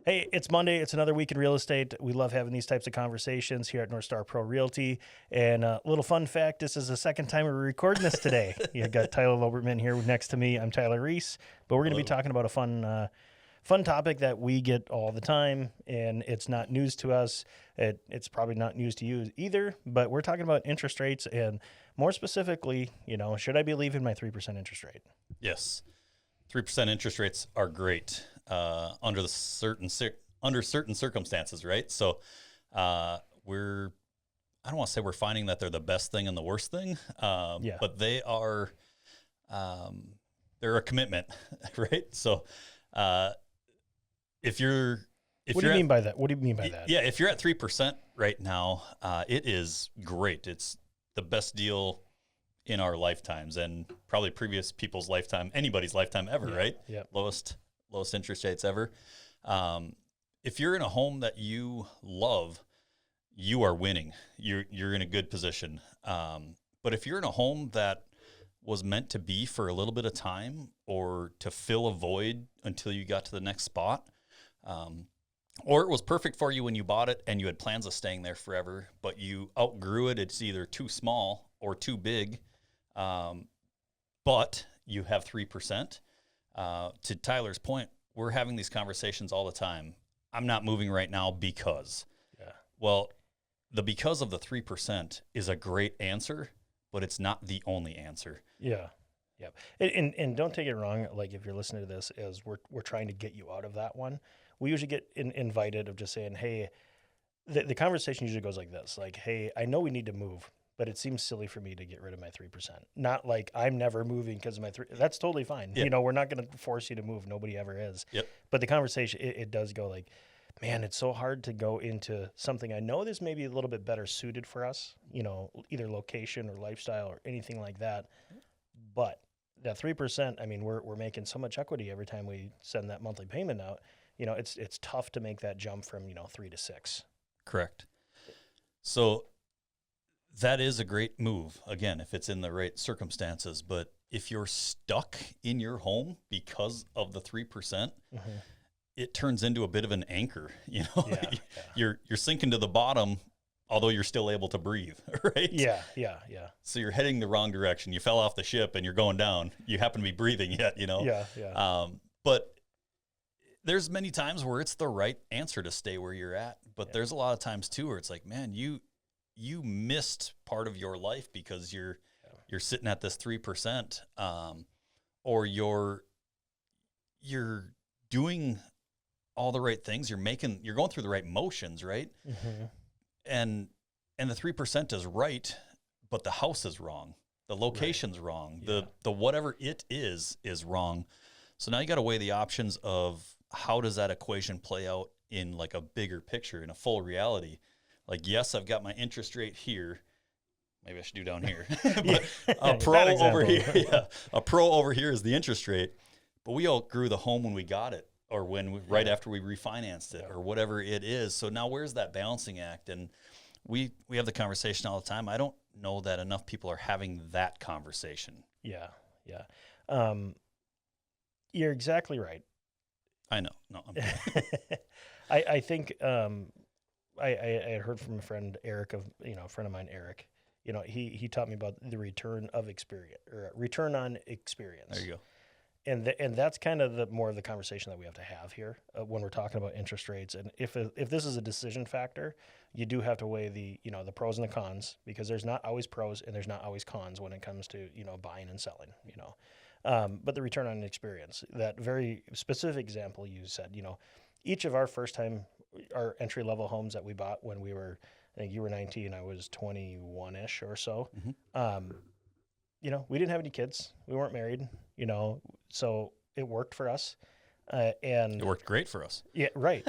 Hey, it's Monday. It's another week in real estate. We love having these types of conversations here at North Star Pro Realty. And a little fun fact, this is the second time we're recording this today. You got Tyler Lobertman here next to me. I'm Tyler Reese. But we're going to be talking about a fun topic that we get all the time, and it's not news to us. It's probably not news to you either, but we're talking about interest rates, and more specifically, should I be leaving my 3% interest rate? Yes, 3% interest rates are great under certain circumstances, right? So I don't want to say we're finding that they're the best thing and the worst thing, but they are they're a commitment, right? So what do you mean by that? What do you mean by that? Yeah, if you're at 3% right now, it is great. It's the best deal in our lifetimes and probably previous people's lifetime, anybody's lifetime ever, right? Yeah. Lowest interest rates ever. If you're in a home that you love, you are winning. You're in a good position. But if you're in a home that was meant to be for a little bit of time or to fill a void until you got to the next spot, or it was perfect for you when you bought it and you had plans of staying there forever, but you outgrew it. It's either too small or too big, but you have 3%. To Tyler's point, we're having these conversations all the time. I'm not moving right now because. Yeah. Well, the because of the 3% is a great answer, but it's not the only answer. Yeah. Yeah. And don't take it wrong. Like if you're listening to this, as we're trying to get you out of that one, we usually get invited of just saying, hey, the conversation usually goes like this, like, hey, I know we need to move, but it seems silly for me to get rid of my 3%. Not like I'm never moving because of my 3. That's totally fine. Yep. We're not going to force you to move. Nobody ever is. Yep. But the conversation, it does go like, man, it's so hard to go into something. I know this may be a little bit better suited for us, either location or lifestyle or anything like that. But that 3%, I mean, we're making so much equity every time we send that monthly payment out. It's tough to make that jump from 3 to 6. Correct. So that is a great move, again, if it's in the right circumstances. But if you're stuck in your home because of the 3%, it turns into a bit of an anchor. You're sinking to the bottom, although you're still able to breathe, right? Yeah. So you're heading the wrong direction. You fell off the ship and you're going down. You happen to be breathing yet, Yeah. But there's many times where it's the right answer to stay where you're at. But there's a lot of times too where it's like, man, you missed part of your life because you're sitting at this 3%, or you're doing all the right things. You're going through the right motions, right? Mm-hmm. And the 3% is right, but the house is wrong. The location's wrong. Yeah. The whatever it is wrong. So now you got to weigh the options of how does that equation play out in like a bigger picture, in a full reality. Like, yes, I've got my interest rate here. Maybe I should do down here. But a pro over here. Yeah, a pro over here is the interest rate. But we outgrew the home when we got it, or right after we refinanced it, or whatever it is. So now where's that balancing act? And we have the conversation all the time. I don't know that enough people are having that conversation. Yeah. You're exactly right. I know. No, I'm I think I heard from a friend, Eric, a friend of mine, Eric. He taught me about the return of experience, or return on experience. There you go. And that's kind of more of the conversation that we have to have here when we're talking about interest rates. And if this is a decision factor, you do have to weigh the pros and the cons, because there's not always pros and there's not always cons when it comes to buying and selling. But the return on experience, that very specific example you said, each of our our entry level homes that we bought when we were, I think you were 19, I was 21-ish or so. Mm-hmm. We didn't have any kids. We weren't married, so it worked for us. And it worked great for us. Yeah, right.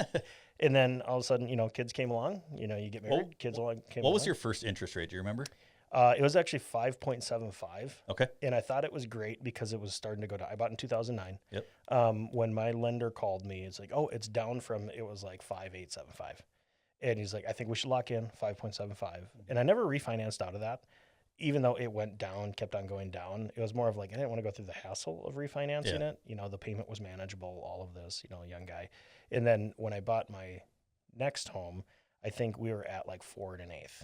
And then all of a sudden, kids came along, you get married, kids came along. What was your first interest rate? Do you remember? It was actually 5.75. Okay. And I thought it was great because it was starting to go down. I bought in 2009. Yep. When my lender called me, it's like, oh, it's down from, it was like 5.875. And he's like, I think we should lock in 5.75. And I never refinanced out of that. even though it went down, kept on going down, it was more of like, I didn't want to go through the hassle of refinancing it. The payment was manageable, all of this, young guy. And then when I bought my next home, I think we were at like 4.125.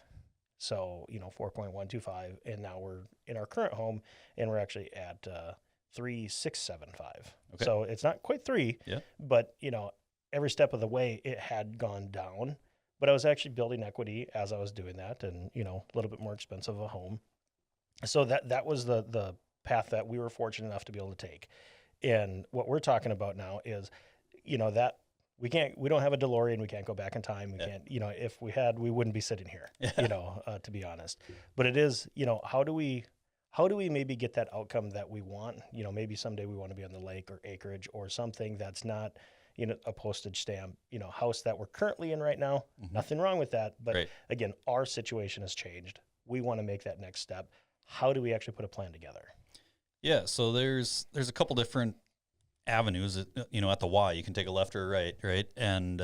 So, 4.125. And now we're in our current home and we're actually at 3.675. Okay. So it's not quite 3, but, every step of the way it had gone down. But I was actually building equity as I was doing that, and a little bit more expensive of a home. So that was the path that we were fortunate enough to be able to take. And what we're talking about now is, that we don't have a DeLorean, we can't go back in time. We can't, if we had, we wouldn't be sitting here, to be honest. But it is, how do we maybe get that outcome that we want? Maybe someday we want to be on the lake or acreage or something that's not, a postage stamp, house that we're currently in right now. Nothing wrong with that. But again, our situation has changed. We want to make that next step. How do we actually put a plan together? Yeah. So there's a couple different avenues, at the Y. You can take a left or a right? And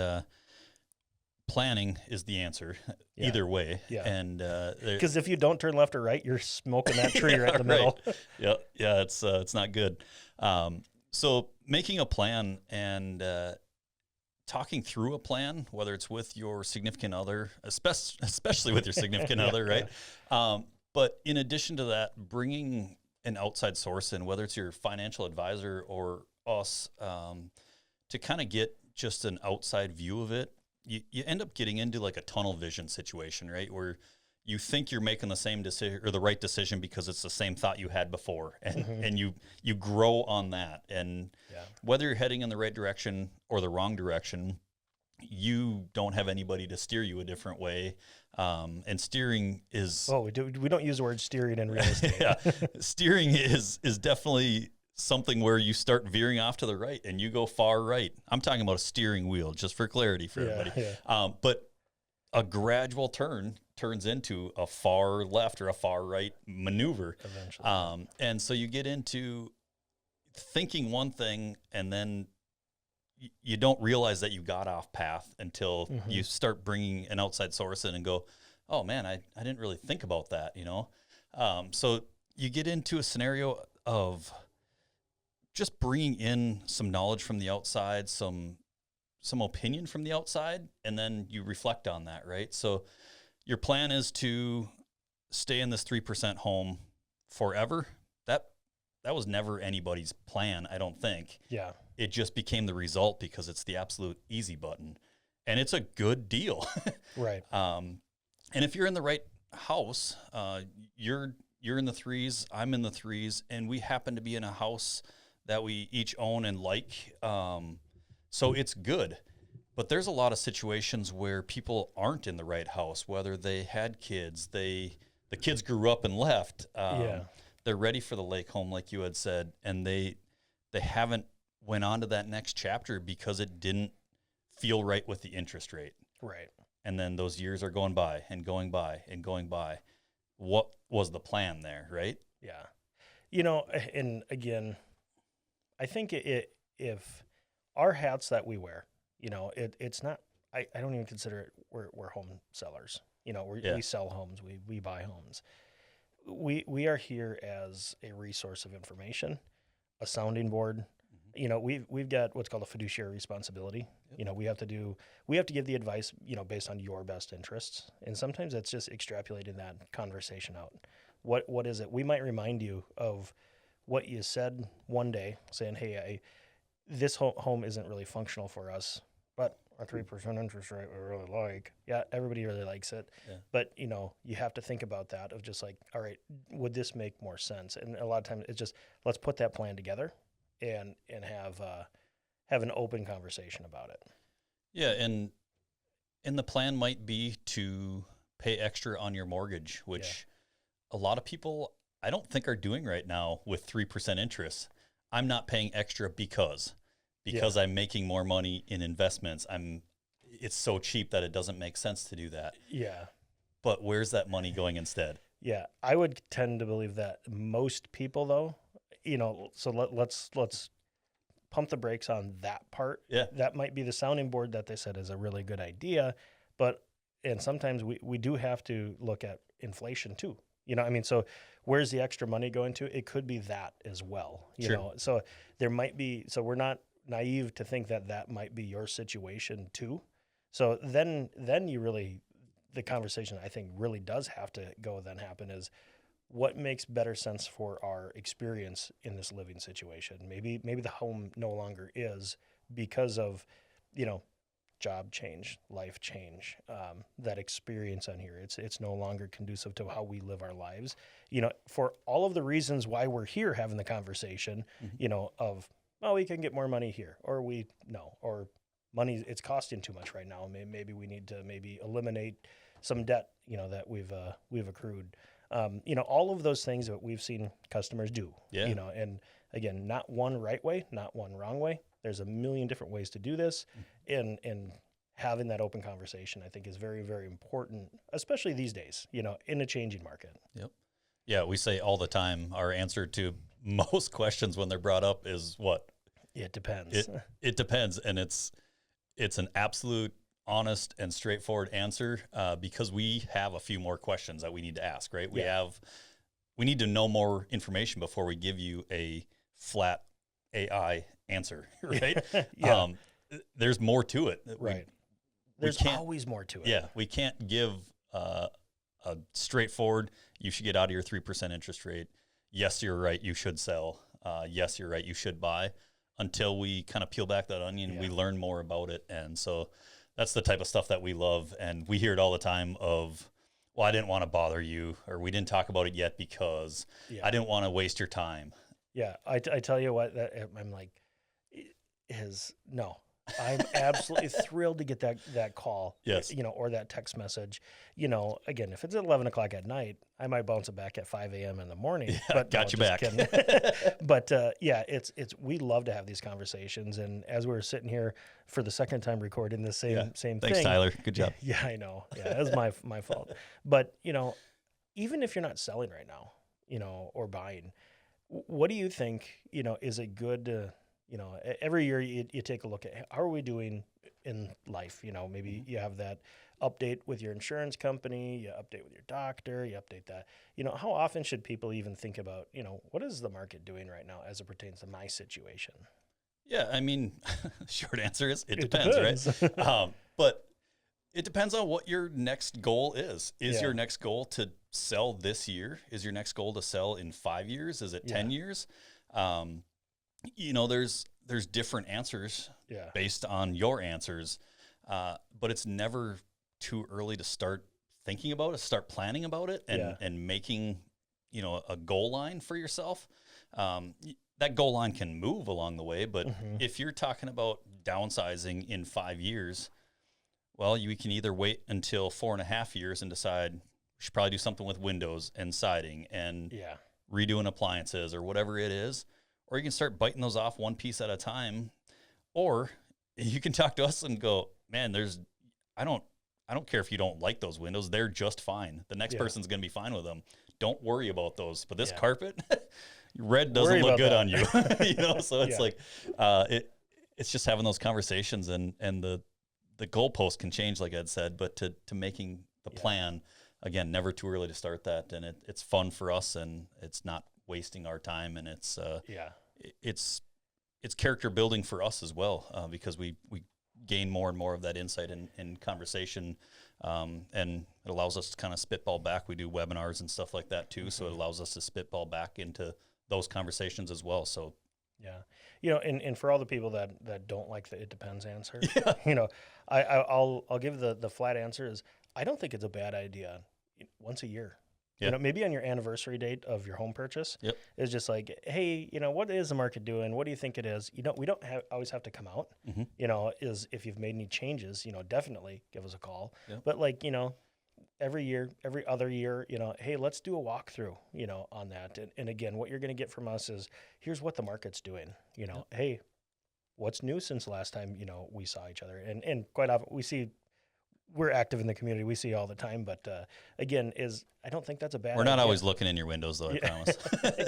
planning is the answer either way. Yeah. And because if you don't turn left or right, you're smoking that tree right in the middle. Yeah. It's not good. So making a plan and talking through a plan, whether it's with your significant other, especially with your significant other, right? But in addition to that, bringing an outside source in, whether it's your financial advisor or us, to kind of get just an outside view of it, you end up getting into like a tunnel vision situation, right? Where you think you're making the same decision or the right decision because it's the same thought you had before, and you grow on that. And whether you're heading in the right direction or the wrong direction, you don't have anybody to steer you a different way. And steering is we don't use the word steering in real estate. Steering is definitely something where you start veering off to the right and you go far right. I'm talking about a steering wheel, just for clarity for everybody. But a gradual turns into a far left or a far right maneuver. Eventually. And so you get into thinking one thing and then you don't realize that you got off path until you start bringing an outside source in and go, oh man, I didn't really think about that, So you get into a scenario of just bringing in some knowledge from the outside, some opinion from the outside, and then you reflect on that, right? So your plan is to stay in this 3% home forever. That was never anybody's plan, I don't think. Yeah. It just became the result because it's the absolute easy button. And it's a good deal. Right. And if you're in the right house, you're in the 3s, I'm in the 3s, and we happen to be in a house that we each own and like. So it's good. But there's a lot of situations where people aren't in the right house, whether they had kids, the kids grew up and left. They're ready for the lake home, like you had said, and they haven't went on to that next chapter because it didn't feel right with the interest rate. Right. And then those years are going by and going by and going by. What was the plan there, right? Yeah. And again, I think if our hats that we wear, it's not, I don't even consider it, we're home sellers. We sell homes, we buy homes. We are here as a resource of information, a sounding board. We've got what's called a fiduciary responsibility. We have to give the advice, based on your best interests. And sometimes that's just extrapolating that conversation out. What is it? We might remind you of what you said one day, saying, hey, this home isn't really functional for us, but a 3% interest rate we really like. Yeah, everybody really likes it. Yeah. But, you have to think about that of just like, all right, would this make more sense? And a lot of times it's just, let's put that plan together and have an open conversation about it. Yeah, and the plan might be to pay extra on your mortgage, which a lot of people I don't think are doing right now with 3% interest. I'm not paying extra because I'm making more money in investments. It's so cheap that it doesn't make sense to do that. Yeah. But where's that money going instead? Yeah, I would tend to believe that most people, though, so let's pump the brakes on that part. Yeah. That might be the sounding board that they said is a really good idea, and sometimes we do have to look at inflation too. I mean, so where's the extra money going to? It could be that as well, Sure. So there might be, so we're not naive to think that that might be your situation too. So then you really, the conversation I think really does have to go then happen is what makes better sense for our experience in this living situation. Maybe the home no longer is because of, job change, life change, that experience on here. It's no longer conducive to how we live our lives. For all of the reasons why we're here having the conversation, of, oh, we can get more money here, or or money, it's costing too much right now. Maybe we need to eliminate some debt, that we've accrued. All of those things that we've seen customers do, and again, not one right way, not one wrong way. There's a million different ways to do this, and having that open conversation, I think, is very, very important, especially these days, in a changing market. Yep. Yeah, we say all the time, our answer to most questions when they're brought up is what? It depends. It depends, and it's an absolute honest and straightforward answer, because we have a few more questions that we need to ask, right? We need to know more information before we give you a flat AI answer, right? Yeah. There's more to it. Right. There's always more to it. Yeah, we can't give a straightforward, you should get out of your 3% interest rate. Yes, you're right, you should sell. Yes, you're right, you should buy, until we kind of peel back that onion, we learn more about it. And so that's the type of stuff that we love. And we hear it all the time of, well, I didn't want to bother you, or we didn't talk about it yet because I didn't want to waste your time. Yeah, I tell you what, I'm like, no. I'm absolutely thrilled to get that call, yes, or that text message. Again, if it's at 11 o'clock at night, I might bounce it back at 5 a.m. in the morning. Yeah, but got you back. But we love to have these conversations. And as we're sitting here for the second time recording the same thing. Thanks, Tyler. Good job. Yeah, I know. Yeah, that's my fault. But even if you're not selling right now, or buying, what do you think, is a good every year you take a look at how are we doing in life? Maybe you have that update with your insurance company, you update with your doctor, you update that. How often should people even think about, what is the market doing right now as it pertains to my situation? Yeah, I mean, short answer is it depends. Right? But it depends on what your next goal is. Is your next goal to sell this year? Is your next goal to sell in 5 years? Is it 10 years? There's different answers based on your answers, but it's never too early to start thinking about it, start planning about it, and making, a goal line for yourself. That goal line can move along the way, but if you're talking about downsizing in 5 years, well, you can either wait until 4.5 years and decide we should probably do something with windows and siding and redoing appliances or whatever it is. Or you can start biting those off one piece at a time, or you can talk to us and go, man, I don't care if you don't like those windows. They're just fine. The next person's going to be fine with them. Don't worry about those. But this carpet, red doesn't look good on you. So it's like, it's just having those conversations, and the goalpost can change, like Ed said, but to making the plan, again, never too early to start that. And it's fun for us, and it's not wasting our time, and it's character building for us as well, because we gain more and more of that insight and conversation, and it allows us to kind of spitball back. We do webinars and stuff like that too, so it allows us to spitball back into those conversations as well. So and for all the people that don't like the it depends answer, I'll give the flat answer is I don't think it's a bad idea once a year. Maybe on your anniversary date of your home purchase, it's just like, hey, what is the market doing? What do you think it is? We don't always have to come out. Is if you've made any changes, definitely give us a call. But every year, every other year, hey, let's do a walkthrough, on that. And again, what you're going to get from us is here's what the market's doing. Hey, what's new since the last time we saw each other? And quite often we're active in the community. We see all the time, but again, I don't think that's a bad idea. We're not always looking in your windows, though, I promise.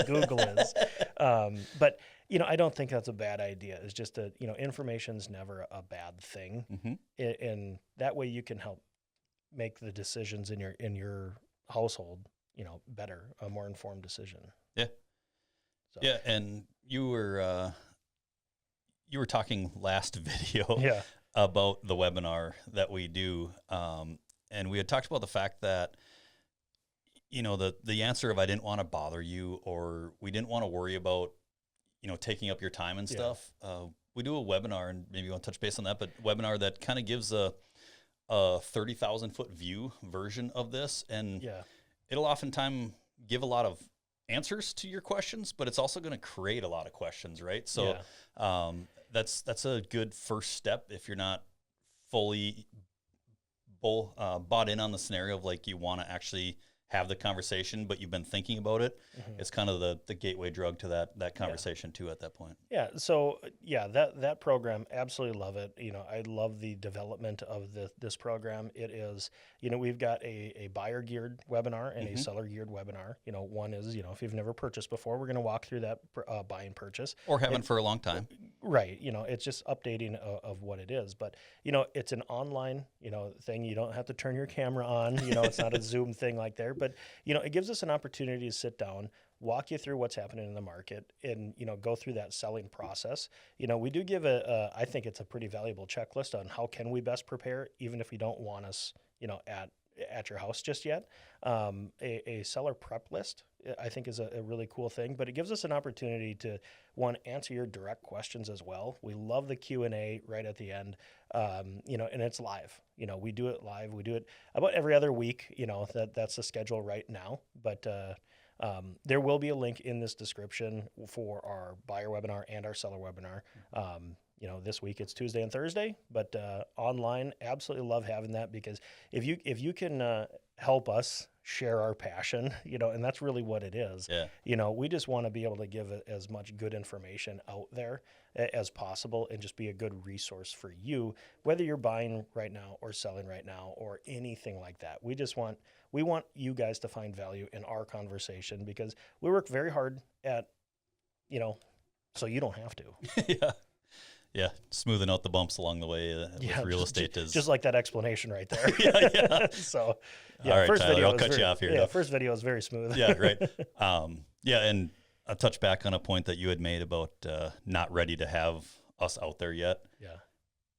Google is. But, I don't think that's a bad idea. It's just information's never a bad thing. And that way you can help make the decisions in your household, better, a more informed decision. Yeah. So. Yeah. And you were talking last video Yeah. about the webinar that we do. And we had talked about the fact that, the answer of I didn't want to bother you, or we didn't want to worry about, taking up your time and stuff. We do a webinar, and maybe you want to touch base on that, but webinar that kind of gives a 30,000 foot view version of this. And it'll oftentimes give a lot of answers to your questions, but it's also going to create a lot of questions, right? So that's a good first step if you're not fully bought in on the scenario of like you want to actually have the conversation, but you've been thinking about it. It's kind of the gateway drug to that conversation too at that point. Yeah. So that program, absolutely love it. I love the development of this program. It is, we've got a buyer geared webinar and a seller geared webinar. One is, if you've never purchased before, we're going to walk through that buy and purchase. Or haven't for a long time. Right. It's just updating of what it is. But, it's an online, thing. You don't have to turn your camera on. It's not a Zoom thing like there. But, it gives us an opportunity to sit down, walk you through what's happening in the market, and, go through that selling process. We do give I think it's a pretty valuable checklist on how can we best prepare, even if you don't want us, at your house just yet. A seller prep list, I think, is a really cool thing, but it gives us an opportunity to, one, answer your direct questions as well. We love the Q&A right at the end, and it's live. We do it live. We do it about every other week. That's the schedule right now, but there will be a link in this description for our buyer webinar and our seller webinar. This week it's Tuesday and Thursday, but online, absolutely love having that, because if you can help us share our passion, and that's really what it is. We just want to be able to give as much good information out there as possible, and just be a good resource for you, whether you're buying right now or selling right now or anything like that. We want you guys to find value in our conversation, because we work very hard at, so you don't have to. Yeah, smoothing out the bumps along the way with real estate is just like that explanation right there. So, all right, first Tyler, video I'll cut you off here. Yeah, first video is very smooth. Yeah, right. And I'll touch back on a point that you had made about not ready to have us out there yet. Yeah.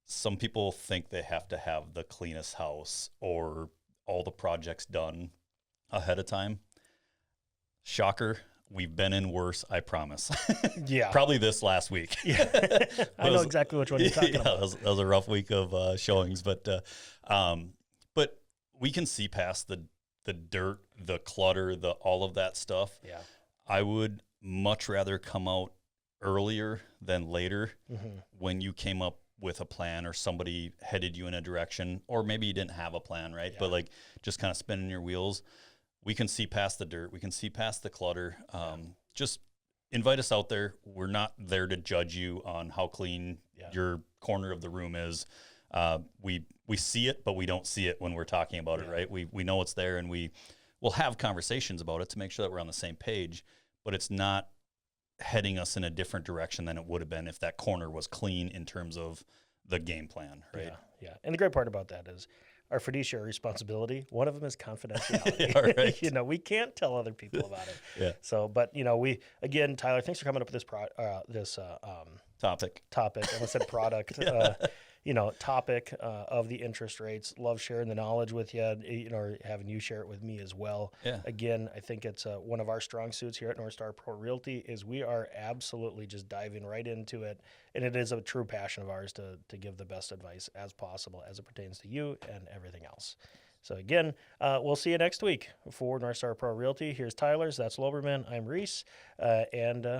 Some people think they have to have the cleanest house or all the projects done ahead of time. Shocker. We've been in worse, I promise. Yeah. Probably this last week. Yeah. I know exactly which one you're talking about. That was a rough week of showings, but we can see past the dirt, the clutter, all of that stuff. Yeah. I would much rather come out earlier than later when you came up with a plan, or somebody headed you in a direction, or maybe you didn't have a plan, right? Yeah. But like just kind of spinning your wheels. We can see past the dirt. We can see past the clutter. Just invite us out there. We're not there to judge you on how clean your corner of the room is. We see it, but we don't see it when we're talking about it, right? We know it's there, and we will have conversations about it to make sure that we're on the same page, but it's not heading us in a different direction than it would have been if that corner was clean in terms of the game plan, right? Yeah. And the great part about that is, our fiduciary responsibility, one of them is confidentiality. Right. We can't tell other people about it. Yeah. So, but again, Tyler, thanks for coming up with this topic. I almost said product. Topic of the interest rates. Love sharing the knowledge with you, or having you share it with me as well. Yeah. Again, I think it's one of our strong suits here at North Star Pro Realty is we are absolutely just diving right into it, and it is a true passion of ours to give the best advice as possible as it pertains to you and everything else. So again, we'll see you next week for North Star Pro Realty. Here's Tyler's, that's Loberman, I'm Reese, and